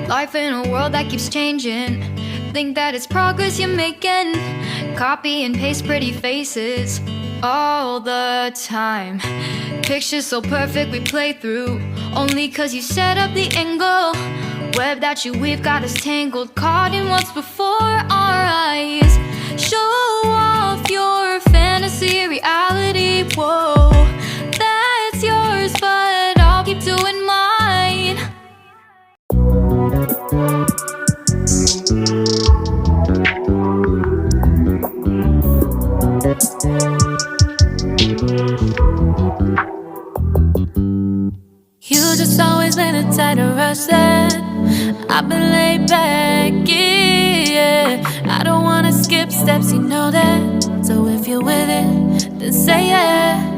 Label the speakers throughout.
Speaker 1: Life in a world that keeps changing. Think that it's progress you're making. Copy and paste pretty faces all the time. Pictures so perfect we play through, only cause you set up the angle. Web that you weave got us tangled, caught in what's before our eyes. Show off your fantasy reality, whoa, that's yours, but I'll keep doing mine.
Speaker 2: You just always been a tighter rush that I've been laid back, yeah. I don't wanna skip steps, you know that. So if you're with it, then say yeah.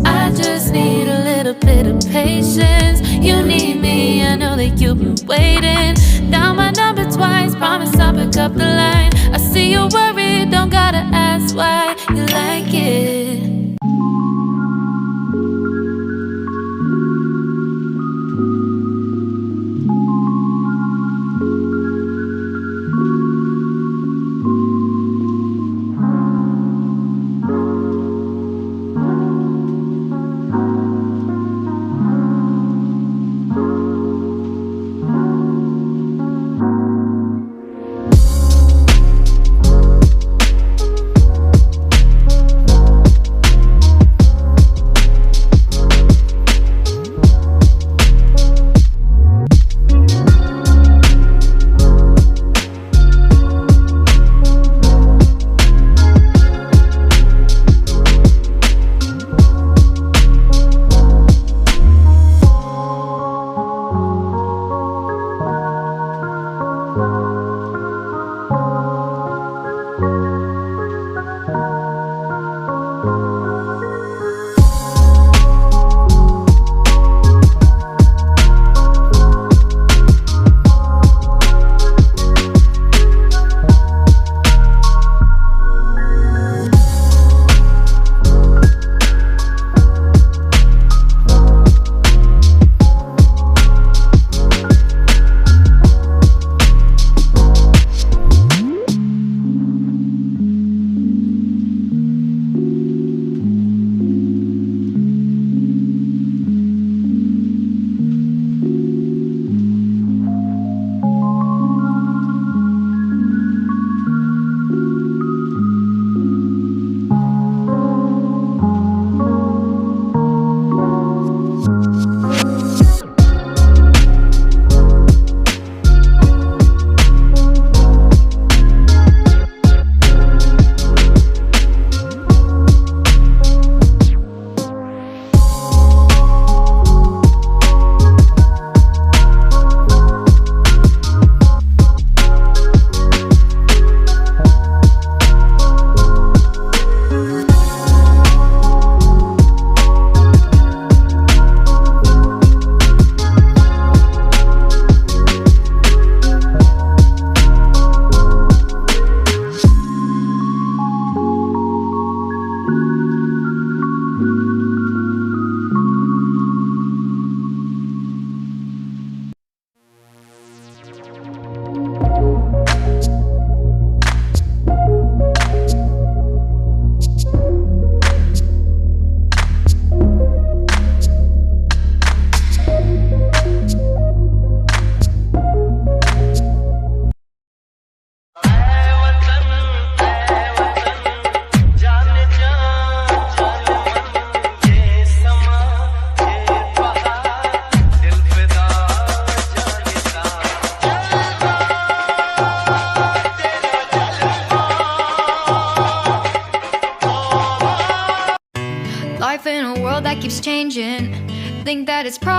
Speaker 2: I just need a little bit of patience. You need me, I know that you've been waiting. Down my number twice, promise I'll pick up the line. I see you're worried, don't gotta ask why you like it.
Speaker 1: Life in a world that keeps changing. Think that it's progress.